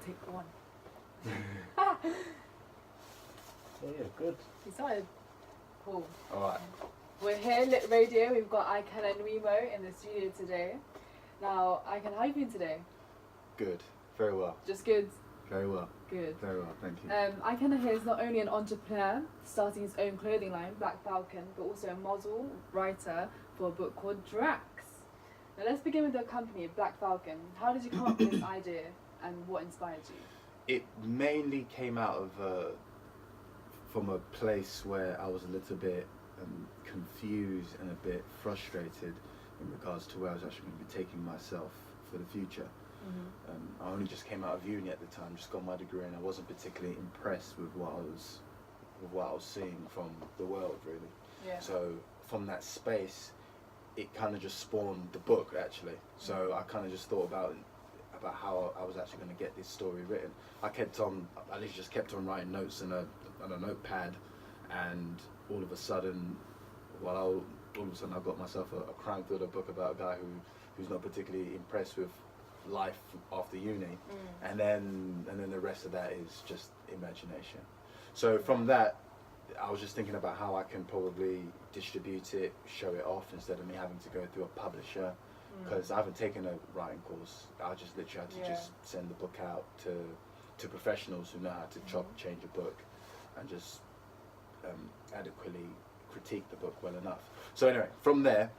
Take one. Yeah, good. You started. Cool. Alright. We're here, Lit Radio. We've got Ikenna Nwimo in the studio today. Now, Ikenna, how are you been today? Good. Very well. Just good? Very well. Good. Very well, thank you. Ikenna here is not only an entrepreneur, starting his own clothing line, Black Falcon, but also a model, writer for a book called Drax. Now let's begin with your company, Black Falcon. How did you come up with this idea and what inspired you? It mainly came out of from a place where I was a little bit confused and a bit frustrated in regards to where I was actually going to be taking myself for the future. I only just came out of uni at the time, just got my degree, and I wasn't particularly impressed with what I was seeing from the world, really. Yeah. So from that space, it kind of just spawned the book, actually. So I kind of just thought about how I was actually going to get this story written. I literally just kept on writing notes on a notepad, and all of a sudden I got myself a crime-filled book about a guy who's not particularly impressed with life after uni, and then the rest of that is just imagination. So from that, I was just thinking about how I can probably distribute it, show it off, instead of me having to go through a publisher, because I haven't taken a writing course. I just literally had to just send the book out to professionals who know how to chop, change a book, and just adequately critique the book well enough. So anyway, from there,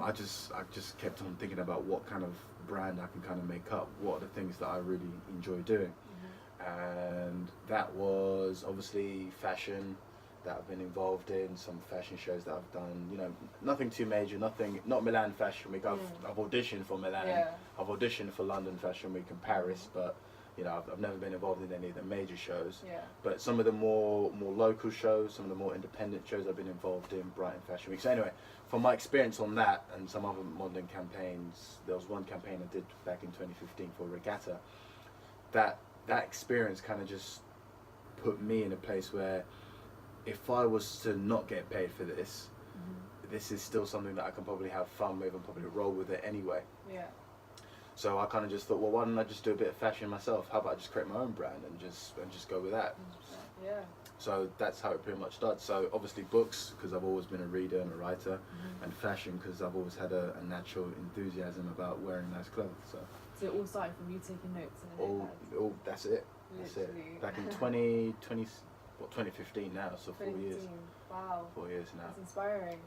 I just kept on thinking about what kind of brand I can kind of make up, what are the things that I really enjoy doing. And that was obviously fashion that I've been involved in, some fashion shows that I've done, you know, nothing too major, not Milan Fashion Week. I've auditioned for Milan, I've auditioned for London Fashion Week and Paris, but you know, I've never been involved in any of the major shows. But some of the more local shows, some of the more independent shows I've been involved in, Brighton Fashion Week. So anyway, from my experience on that and some other modelling campaigns, there was one campaign I did back in 2015 for Regatta. That experience kind of just put me in a place where if I was to not get paid for this, this is still something that I can probably have fun with and probably roll with it anyway. So I kind of just thought, well, why don't I just do a bit of fashion myself? How about I just create my own brand and just go with that? So that's how it pretty much started. So obviously books, because I've always been a reader and a writer, and fashion, because I've always had a natural enthusiasm about wearing nice clothes. So it all started from you taking notes and all that's it. That's it. Back in 2015 now, so 4 years. Wow. 4 years now. That's inspiring.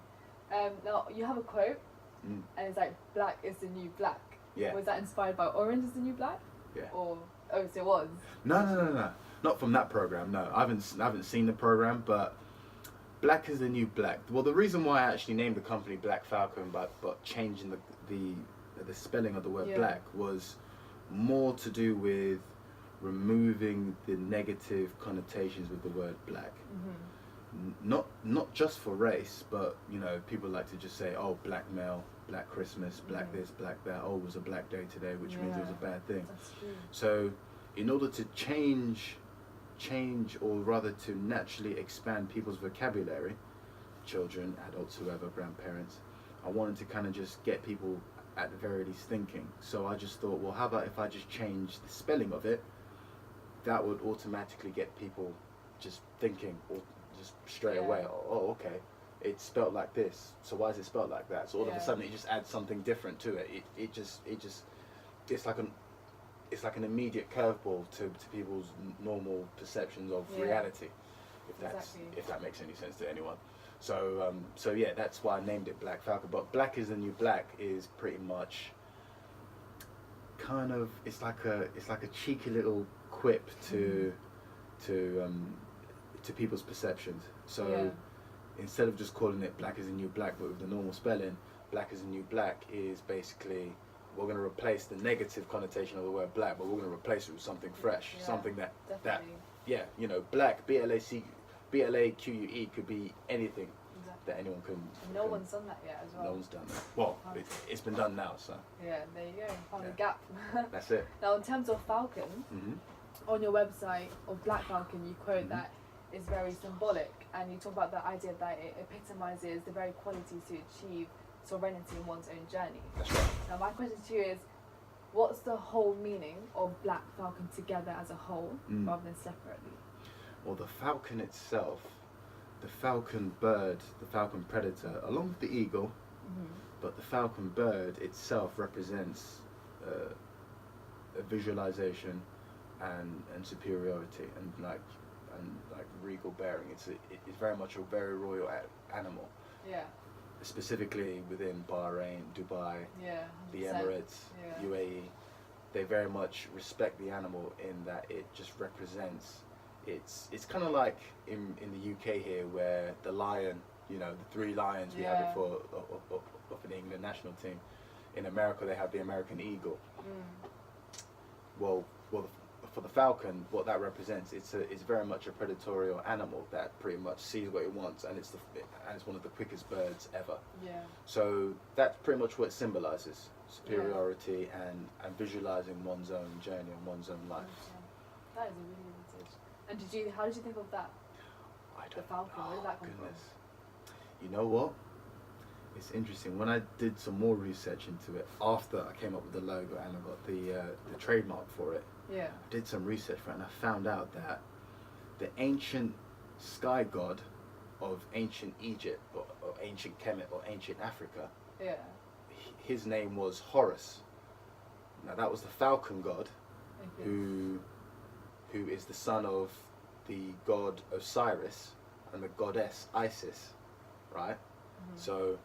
Now you have a quote, and it's like, "Black is the new black." Yeah. Was that inspired by Orange is the New Black? Yeah. Or so it was. No. Not from that program. No, I haven't seen the program, but Black is the New Black. Well, the reason why I actually named the company Black Falcon, but changing the spelling of the word black, was more to do with removing the negative connotations with the word black. Not just for race, but you know, people like to just say, oh, black male, black Christmas, black this, black that. Oh, it was a black day today, which means it was a bad thing. That's true. So in order to change, or rather to naturally expand people's vocabulary, children, adults, whoever, grandparents, I wanted to kind of just get people at the very least thinking. So I just thought, well, how about if I just change the spelling of it? That would automatically get people just thinking, or just straight away, oh, okay, it's spelled like this, so why is it spelled like that? So all of a sudden it just adds something different to it. It's like an immediate curveball to people's normal perceptions of reality, if that makes any sense to anyone. So yeah, that's why I named it Black Falcon. But Black is the New Black is pretty much kind of, it's like a cheeky little quip to people's perceptions. So instead of just calling it Black is the New Black, but with the normal spelling, Black is the New Black is basically, we're going to replace the negative connotation of the word black, but we're going to replace it with something fresh, something that you know, black, BLAQUE could be anything that anyone can. No one's done that yet as well. No one's done that. Well, it's been done now, so. Yeah, there you go. Found the gap. That's it. Now, in terms of Falcon, on your website of Black Falcon, you quote that it's very symbolic, and you talk about the idea that it epitomizes the very qualities to achieve serenity in one's own journey. That's right. Now, my question to you is, what's the whole meaning of Black Falcon together as a whole, rather than separately? Well, the falcon itself, the Falcon Bird, the Falcon Predator, along with the eagle, but the Falcon Bird itself represents a visualization and superiority and like regal bearing. It's very much a very royal animal. Yeah. Specifically within Bahrain, Dubai, the 100%. Emirates, UAE, they very much respect the animal in that it just represents. It's kind of like in the UK here, where the lion, you know, the 3 lions we have it for of the England national team. In America, they have the American eagle. Well, for the falcon, what that represents, it's very much a predatorial animal that pretty much sees what it wants, and it's one of the quickest birds ever. Yeah. So that's pretty much what it symbolizes: superiority and visualizing one's own journey and one's own life. That is a really vintage. And how did you think of that? The falcon, where did that come from? You know what? It's interesting. When I did some more research into it, after I came up with the logo and I got the trademark for it, Yeah. I did some research for it, and I found out that the ancient sky god of ancient Egypt or ancient Kemet or ancient Africa, his name was Horus. Now that was the falcon god, who is the son of the god Osiris and the goddess Isis, right? So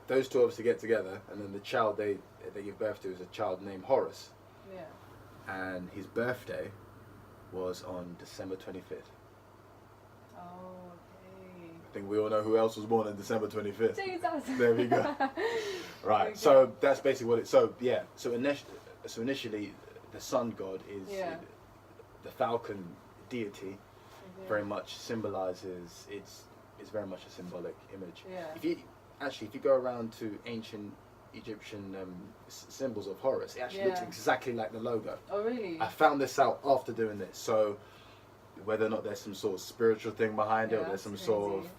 those two obviously get together, and then the child they give birth to is a child named Horus. Yeah. And his birthday was on December 25th. Oh, okay. I think we all know who else was born on December 25th. Jesus. There we go. Right. Okay. So that's basically what it. So yeah. So initially, the sun god is the falcon deity. Very much symbolizes. It's very much a symbolic image. Yeah. If you go around to ancient Egyptian symbols of Horus, it actually looks exactly like the logo. Oh, really? I found this out after doing this. So whether or not there's some sort of spiritual thing behind it, or there's some sort of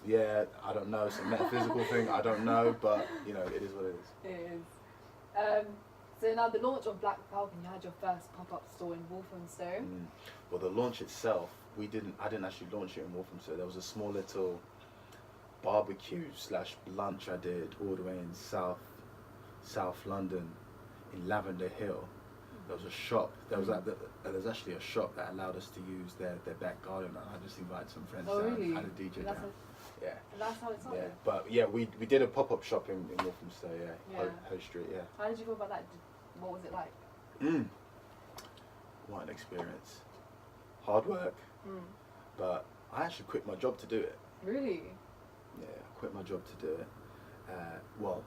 I don't know, some metaphysical thing, I don't know, but you know, it is what it is. It is. So now the launch of Black Falcon, you had your first pop-up store in Wolfin. Well, the launch itself, I didn't actually launch it in Wolfin. There was a small little barbecue/lunch I did all the way in South London, in Lavender Hill. There was a shop. There's actually a shop that allowed us to use their back garden, and I just invited some friends down. Really? Had a DJ down. And that's how it started. Yeah, but we did a pop-up shop in Wolfenstow, Hoe Street, How did you feel about that? What was it like? What an experience. Hard work, but I actually quit my job to do it. Really? Yeah, I quit my job to do it. Well,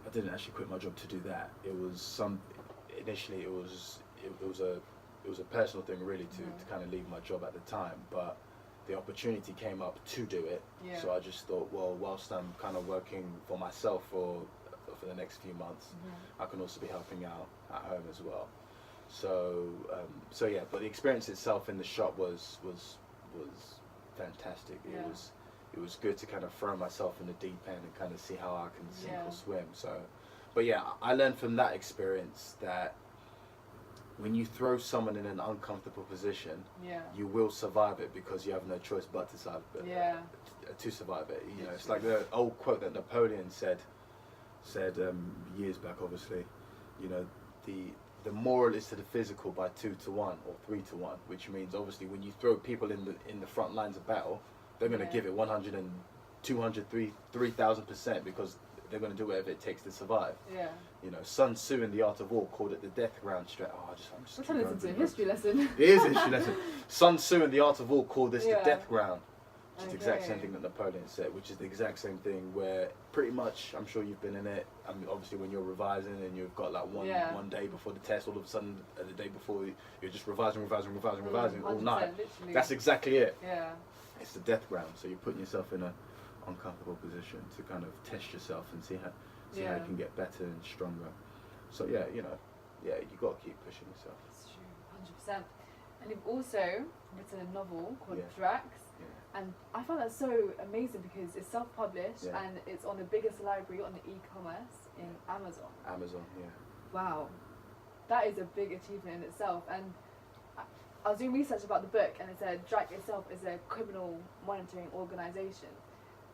I didn't actually quit my job to do that. Initially it was a personal thing really to kind of leave my job at the time, but the opportunity came up to do it. So I just thought, well, whilst I'm kind of working for myself for the next few months, I can also be helping out at home as well. So yeah, but the experience itself in the shop was fantastic. It was good to kind of throw myself in the deep end and kind of see how I can sink or swim. So, but yeah, I learned from that experience that when you throw someone in an uncomfortable position, you will survive it because you have no choice but to survive it. To survive it, you know, it's like the old quote that Napoleon said years back. Obviously, you know, the moral is to the physical by 2 to 1 or 3 to 1, which means obviously when you throw people in the front lines of battle, they're going to give it 100 and 200, 3,000% because they're going to do whatever it takes to survive. You know, Sun Tzu in The Art of War called it the death ground straight. I'm just trying to listen to a history lesson. It is a history lesson. Sun Tzu in The Art of War called this the death ground. Which is the exact same thing that Napoleon said, which is the exact same thing where pretty much, I'm sure you've been in it, I mean, obviously when you're revising and you've got like one day before the test, all of a sudden the day before you're just revising all night. Literally. That's exactly it. Yeah. It's the death ground, so you're putting yourself in an uncomfortable position to kind of test yourself and see how you can get better and stronger. So you got to keep pushing yourself. That's true, 100%. And you've also written a novel called Drax. And I found that so amazing because it's self-published and it's on the biggest library on the e-commerce in Amazon. Amazon, Wow. That is a big achievement in itself. And I was doing research about the book, and it said DRAC itself is a criminal monitoring organisation.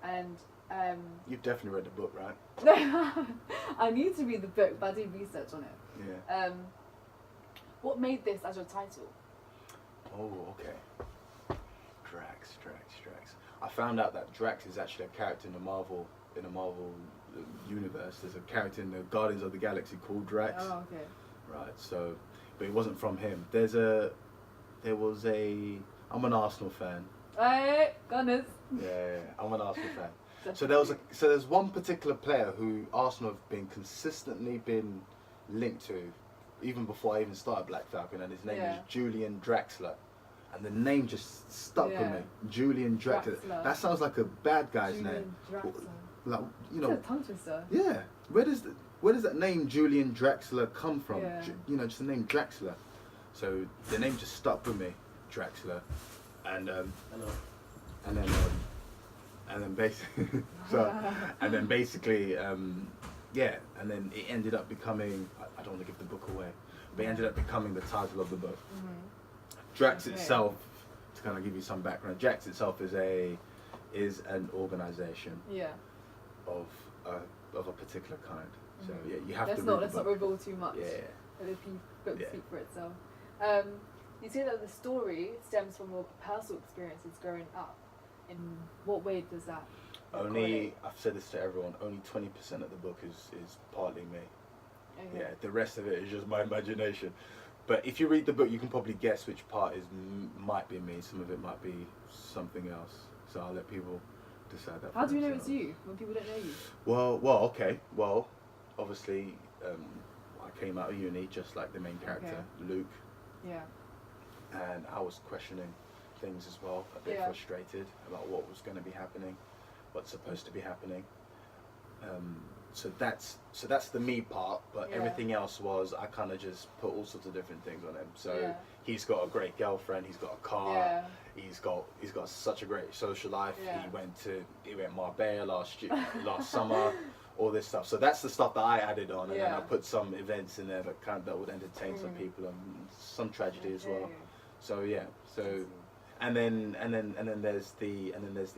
And you've definitely read the book, right? I need to read the book, but I did research on it. Yeah. What made this as your title? Oh, okay. Drax. I found out that Drax is actually a character in the Marvel universe. There's a character in the Guardians of the Galaxy called Drax. Oh, okay. Right. So, but it wasn't from him. I'm an Arsenal fan. Hey, Gunners. Yeah, I'm an Arsenal fan. Definitely. So there's one particular player who Arsenal have been consistently linked to, even before I even started Black Falcon, and his name is Julian Drexler, and the name just stuck with me. Julian Drexler. That sounds like a bad guy's name. Drexler. Like, It's a tongue twister. Yeah. Where does that name Julian Drexler come from? Yeah. Just the name Drexler. So the name just stuck with me, Drexler, and then basically, and then it ended up becoming. I don't want to give the book away, but it ended up becoming the title of the book. Mm-hmm. Drax itself, to kind of give you some background, Drax itself is an organization. Yeah. Of a particular kind. So yeah, you have let's to. Let's not reveal too much. Yeah. Let the book speak for itself. You say that the story stems from your personal experiences growing up. In what way does that? I've said this to everyone. Only 20% of the book is partly me. Okay. Yeah, the rest of it is just my imagination. But if you read the book, you can probably guess which part might be me. Some of it might be something else. So I'll let people decide that. How do you know it's you when people don't know you? Well, okay. Well, obviously, I came out of uni just like the main character, Luke. Yeah. And I was questioning things as well, a bit frustrated about what was going to be happening, what's supposed to be happening. So that's the me part, but everything else was I kind of just put all sorts of different things on him. So he's got a great girlfriend, he's got a car, he's got such a great social life. He went Marbella last summer, all this stuff. So that's the stuff that I added on, and then I put some events in there that would entertain some people and some tragedy as well. So yeah, and then there's the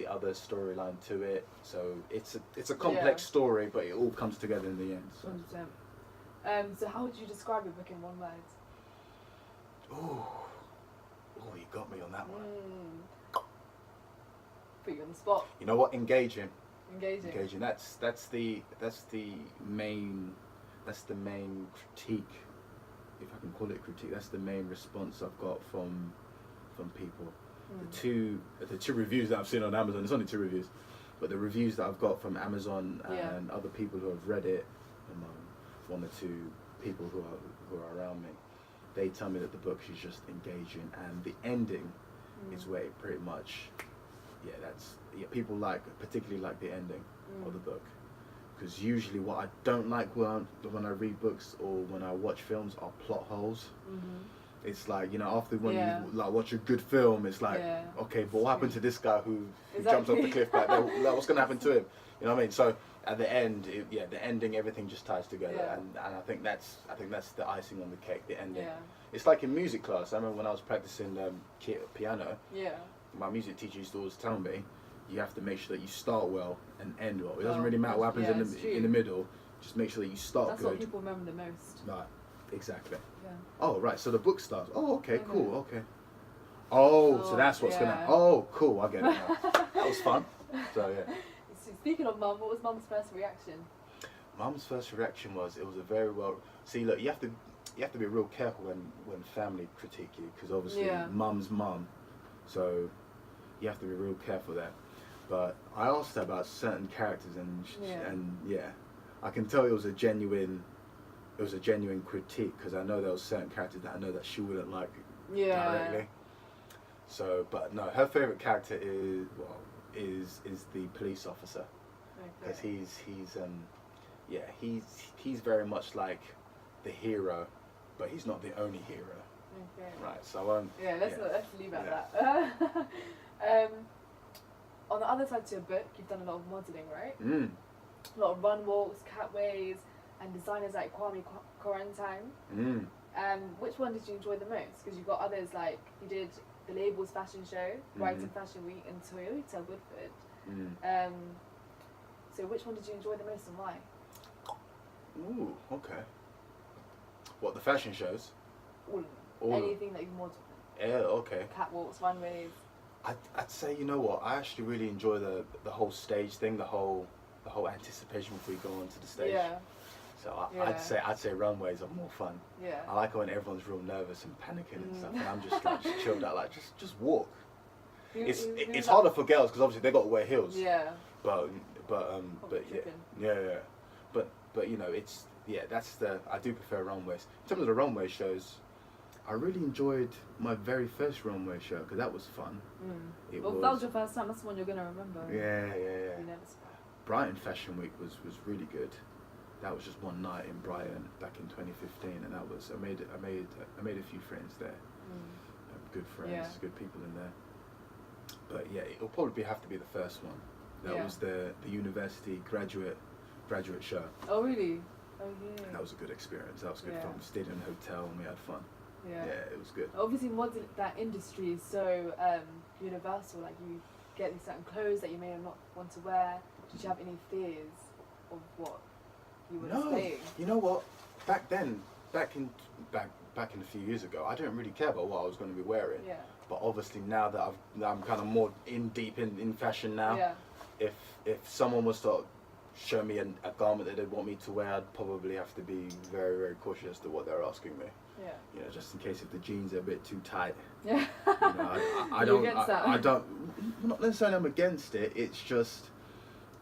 other storyline to it. So it's a complex story, but it all comes together in the end. So. 100%. So how would you describe your book in one word? Oh, you got me on that one. Put you on the spot. You know what? Engaging. That's the main critique, if I can call it critique. That's the main response I've got from people. The two reviews that I've seen on Amazon. It's only 2 reviews, but the reviews that I've got from Amazon and other people who have read it, among 1 or 2 people who are around me, they tell me that the book is just engaging, and the ending is where it pretty much, people particularly like the ending of the book, because usually what I don't like when I read books or when I watch films are plot holes. It's like, after when you watch a good film, it's like, okay, but what happened to this guy who jumps off the cliff back there? What's going to happen to him? You know what I mean? So at the end, the ending, everything just ties together, and I think that's the icing on the cake. The ending. It's like in music class. I remember when I was practicing piano. My music teacher used to always tell me, you have to make sure that you start well and end well. It doesn't really matter what happens in the middle. Just make sure that you start That's good. what people remember the most. Right. Exactly. Yeah. Oh, right. So the book starts. Oh, okay, cool. Okay. Oh, so that's what's gonna. Oh, cool. I get it now. That was fun. So yeah. Speaking of Mum, what was Mum's first reaction? Mum's first reaction was it was a very well. See, look, you have to be real careful when family critique you, because obviously Mum's mum, so you have to be real careful there. But I asked her about certain characters, and I can tell it was a genuine critique, because I know there was certain characters that I know that she wouldn't like directly. So, but no, her favorite character is the police officer, because he's very much like the hero, but he's not the only hero. Okay. Right. So let's leave it at that. On the other side to your book, you've done a lot of modelling, right? A lot of run walks, catways, and designers like Kwame Quarantine. Which one did you enjoy the most? Because you've got others like you did the Labels Fashion Show, Brighton Fashion Week, and Toyota Woodford. So which one did you enjoy the most and why? Ooh, okay. What, the fashion shows? All of them. Anything that you modelled. Yeah, okay. Catwalks, runways. I'd say, you know what, I actually really enjoy the whole stage thing, the whole anticipation before you go onto the stage. Yeah. So I'd say runways are more fun. Yeah. I like it when everyone's real nervous and panicking and stuff, and I'm just like just chilled out, like just walk. It's harder for girls because obviously they got to wear heels. Yeah. But you know, I do prefer runways. In terms of the runway shows, I really enjoyed my very first runway show because that was fun. That was your first time. That's the one you're gonna remember. Yeah. You never Brighton Fashion Week was really good. That was just one night in Brighton back in 2015, and that was I made a few friends there. Good friends, good people in there. But yeah, it'll probably have to be the first one. That was the university graduate show. Oh really? Oh yeah. That was a good experience. That was good fun. We stayed in a hotel and we had fun. Yeah, it was good. Obviously, that industry is so universal. Like you get these certain clothes that you may not want to wear. Did you have any fears of what you were saying? You know what? Back in a few years ago, I didn't really care about what I was going to be wearing. Yeah. But obviously now that I'm kind of more deep in fashion now, if someone was to show me a garment that they'd want me to wear, I'd probably have to be very, very cautious as to what they're asking me. Yeah. You know, just in case if the jeans are a bit too tight. Yeah. You know, I don't. Not necessarily I'm against it. It's just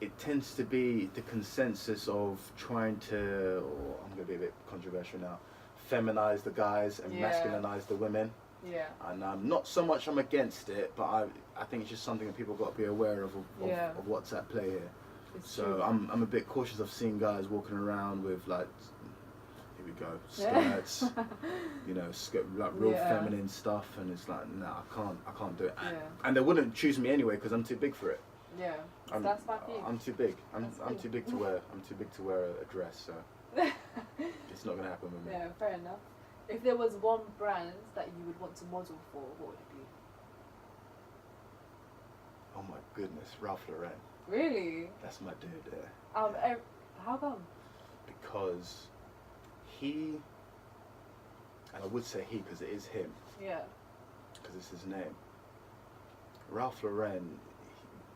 it tends to be the consensus of trying to, or I'm going to be a bit controversial now, feminize the guys and masculinize the women. Yeah. And not so much I'm against it, but I think it's just something that people got to be aware of what's at play here. It's so true. I'm a bit cautious of seeing guys walking around with like, here we go, skirts, you know, like real feminine stuff, and it's like, nah, I can't do it. Yeah. And they wouldn't choose me anyway because I'm too big for it. Yeah. That's my thing. I'm too big. I'm too big to wear. I'm too big to wear a dress. So it's not gonna happen with me. Yeah, fair enough. If there was one brand that you would want to model for, what would it be? Oh my goodness, Ralph Lauren. Really? That's my dude there. How come? Because he, and I would say he because it is him. Yeah. Because it's his name. Ralph Lauren,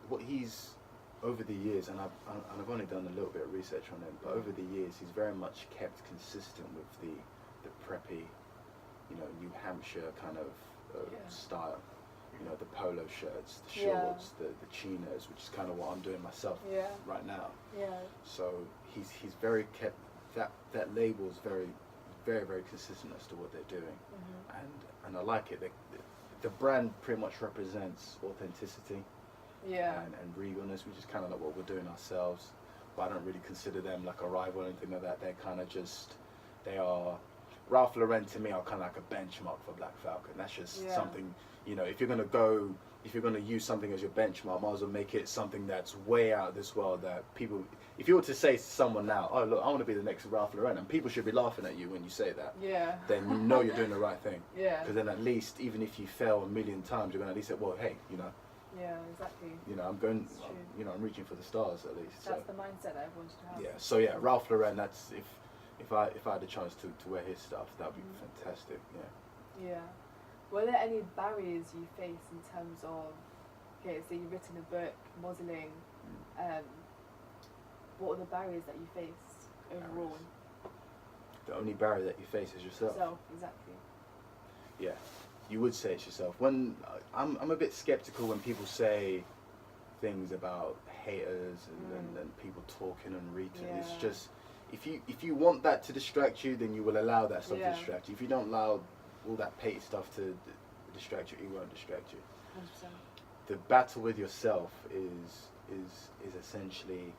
what he's over the years, and I've only done a little bit of research on him, but over the years he's very much kept consistent with the preppy, you know, New Hampshire kind of style. You know, the polo shirts, the shorts, the chinos, which is kind of what I'm doing myself right now. Yeah. So he's very kept that label's very, very, very consistent as to what they're doing, and I like it. The brand pretty much represents authenticity. Yeah. And regalness, which is kind of like what we're doing ourselves. But I don't really consider them like a rival or anything like that. They're kind of just, they are. Ralph Lauren to me are kind of like a benchmark for Black Falcon. That's just something, you know, if you're going to use something as your benchmark, might as well make it something that's way out of this world that people, if you were to say to someone now, oh look, I want to be the next Ralph Lauren, and people should be laughing at you when you say that, then you know you're doing the right thing. Yeah. Because then at least, even if you fail a million times, you're going to at least say, well, hey, you know. Yeah, exactly. You know, I'm reaching for the stars at least. That's the mindset that everyone should have. Yeah, so yeah, Ralph Lauren, that's, if I had the chance to wear his stuff, that would be fantastic, Yeah. Were there any barriers you faced in terms of, okay, so you've written a book, modelling, what were the barriers that you faced overall? The only barrier that you face is yourself. Exactly. Yeah, you would say it's yourself. When I'm a bit skeptical when people say things about haters and people talking and retweeting. It's just, if you want that to distract you, then you will allow that stuff to distract you. If you don't allow all that petty stuff to distract you, it won't distract you. 100%. The battle with yourself is essentially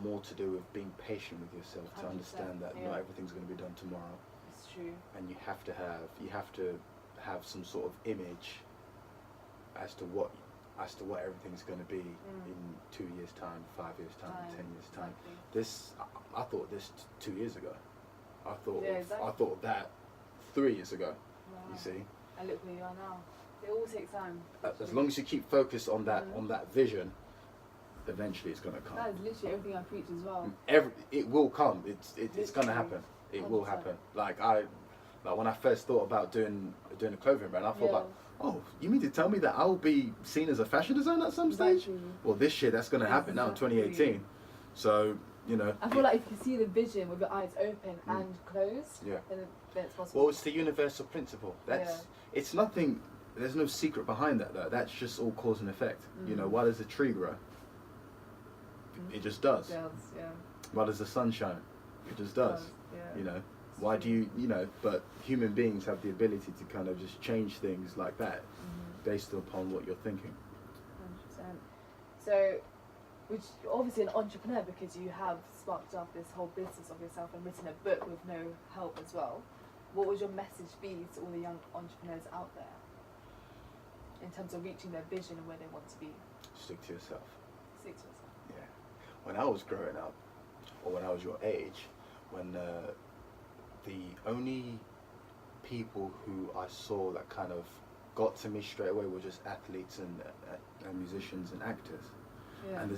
more to do with being patient with yourself, to understand that not everything's going to be done tomorrow. It's true. And you have to have some sort of image as to what everything's going to be in 2 years' time, 5 years' time, 10 years' time. Exactly. I thought this 2 years ago. I thought exactly. I thought that 3 years ago. Wow. You see, And look where you are now. It all takes time. as long as you keep focused on that vision, eventually it's gonna come. That is literally everything I preach as well. It will come. It's gonna happen. It will 100%. happen. Like when I first thought about doing a clothing brand, I thought about, oh, you mean to tell me that I'll be seen as a fashion designer at some stage? Exactly. Well, this shit, that's gonna happen now in 2018. So, you know. I feel like if you see the vision with your eyes open and closed, Yeah. then it's possible. Well, it's the universal principle. It's nothing. There's no secret behind that though. That's just all cause and effect. You know, why does a tree grow? It just does. It does, yeah. Why does the sun shine? It just does. Yeah. You know. Why do you know? But human beings have the ability to kind of just change things like that, based upon what you're thinking. 100%. So, which you're obviously an entrepreneur because you have sparked off this whole business of yourself and written a book with no help as well. What would your message be to all the young entrepreneurs out there in terms of reaching their vision and where they want to be? Stick to yourself. Stick to yourself. Yeah. When I was growing up, or when I was your age, when the only people who I saw that kind of got to me straight away were just athletes and musicians and actors. Yeah. And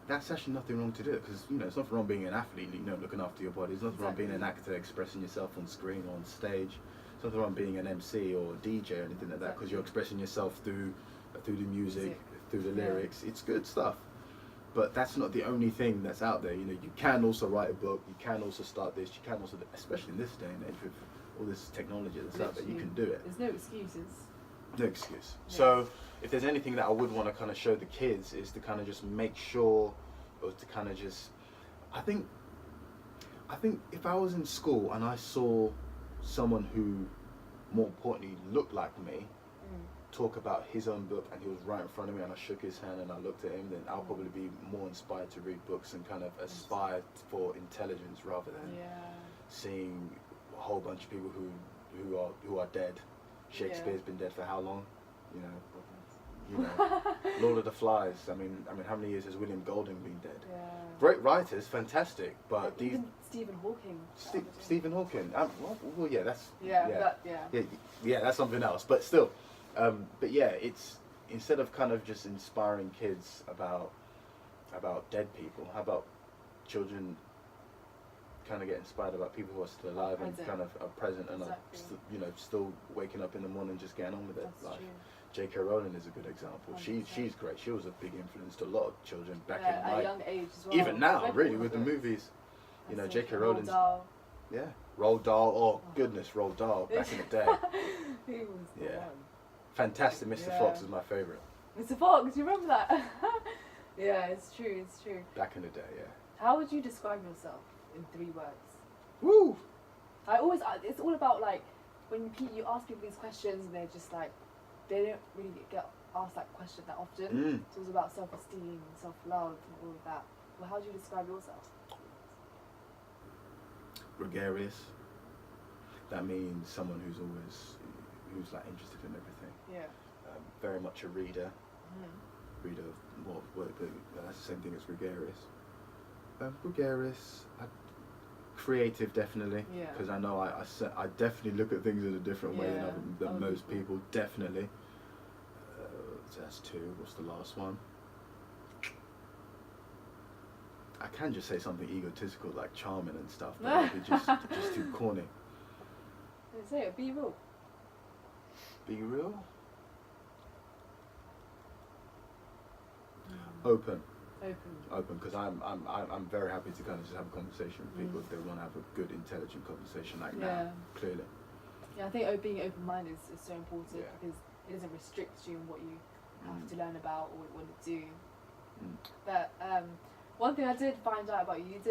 that's actually nothing wrong to do it, because it's nothing wrong being an athlete, looking after your body. There's nothing wrong being an actor, expressing yourself on screen or on stage. There's nothing wrong being an MC or a DJ or anything like that, because you're expressing yourself through the music, through the lyrics. It's good stuff. But that's not the only thing that's out there. You can also write a book. You can also start this. You can also, especially in this day and age with all this technology that's out there, you can do it. There's no excuses. No excuse. Yeah. So if there's anything that I would want to kind of show the kids is to kind of just make sure, or to kind of just, I think if I was in school and I saw someone who, more importantly, looked like me, talk about his own book, and he was right in front of me and I shook his hand and I looked at him, then I'll probably be more inspired to read books and kind of aspire for intelligence rather than seeing a whole bunch of people who are dead. Shakespeare's been dead for how long? Lord of the Flies. I mean, how many years has William Golding been dead? Yeah. Great writers, fantastic, but even Stephen Hawking. Stephen Hawking. Well, yeah, that's that's something else. But still, but yeah, it's instead of kind of just inspiring kids about dead people, how about children kind of get inspired about people who are still alive and kind of are present and are still waking up in the morning and just getting on with it. That's true. J.K. Rowling is a good example. 100%. She's great. She was a big influence to a lot of children back in at a young age as well. even now, really, with the movies. J.K. Rowling. Yeah, Roald Dahl. Oh goodness, Roald Dahl back in the day. He was the one. Fantastic. Mr. Fox is my favourite. Mr. Fox, you remember that? Yeah, it's true. It's true. Back in the day, yeah. How would you describe yourself in 3 words? Woo! It's all about like when you ask people these questions and they're just like, they don't really get asked that question that often. So it's about self-esteem, self-love, and all of that. Well, how do you describe yourself? Gregarious. That means someone who's like interested in everything. Yeah. Very much a reader. Reader. That's the same thing as gregarious. Gregarious. Creative, definitely. Yeah. Because I know I definitely look at things in a different way than most people. Definitely. So that's 2. What's the last one? I can just say something egotistical like charming and stuff, but it'd be just too corny. Say it. Be real. Be real. Open, because I'm very happy to kind of just have a conversation with people if they want to have a good, intelligent conversation like that. Clearly. Yeah, I think being open-minded is so important because it doesn't restrict you in what you have to learn about or what you want to do. But one thing I did find out about you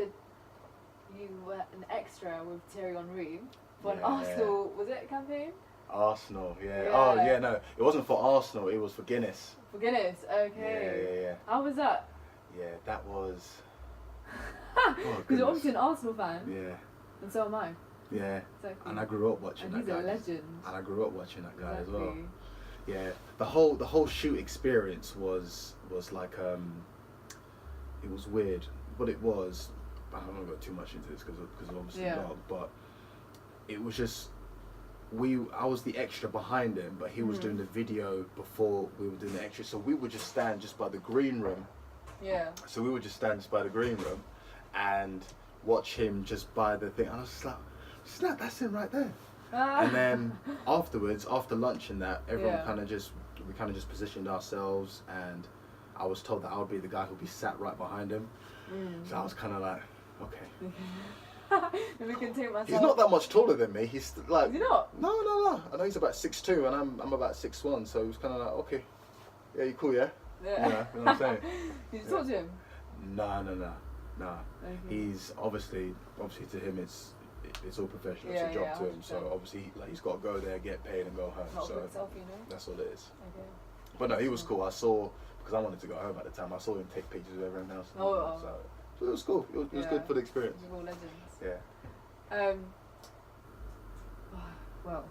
were an extra with Tyrion Lannister for an Arsenal, was it, campaign? Arsenal, Oh, yeah, no. It wasn't for Arsenal, it was for Guinness. For Guinness, okay. Yeah. How was that? Yeah, that was... Because you're obviously an Arsenal fan. Yeah. And so am I. Yeah. Exactly. And I grew up watching that guy. And he's a legend. And I grew up watching that guy as well. Yeah. The whole shoot experience was like, it was weird. What it was, I don't want to go too much into this because obviously not, but it was just I was the extra behind him, but he was doing the video before we were doing the extra. So we would just stand just by the green room. Yeah. So we would just stand just by the green room and watch him just by the thing. And I was just like, snap, that's him right there. And then afterwards, after lunch and that, everyone we kind of just positioned ourselves, and I was told that I would be the guy who'd be sat right behind him. So I was kind of like, okay. Maybe I can take myself. He's not that much taller than me. He's like. Is he not? No. I know he's about 6'2", and I'm about 6'1", so it was kind of like, okay, yeah, you cool, yeah. Yeah. You know what I'm saying? Did you talk to him? No. Okay. He's obviously to him it's all professional. Yeah, it's a job yeah, to him. 100%. So obviously he's got to go there, get paid, and go home. Not so for himself, you know. that's all it is. Okay. But no, he was cool. I saw, because I wanted to go home at the time. I saw him take pictures with everyone else. So it was cool. It was good for the experience. We're all legends. Yeah. Well,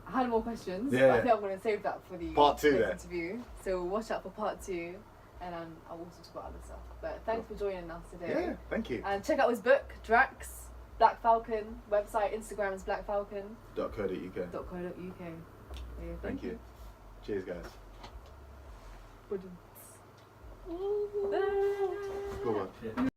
I had more questions. Yeah. But I think I'm going to save that for the Part 2 next then. interview. So watch out for part 2, and I'll also talk about other stuff. But thanks for joining us today. Yeah, thank you. And check out his book, Drax, Black Falcon. Website, Instagram is blackfalcon.co.uk. .co.uk. Yeah, Thank you. Cheers, guys. Brilliant. Good one.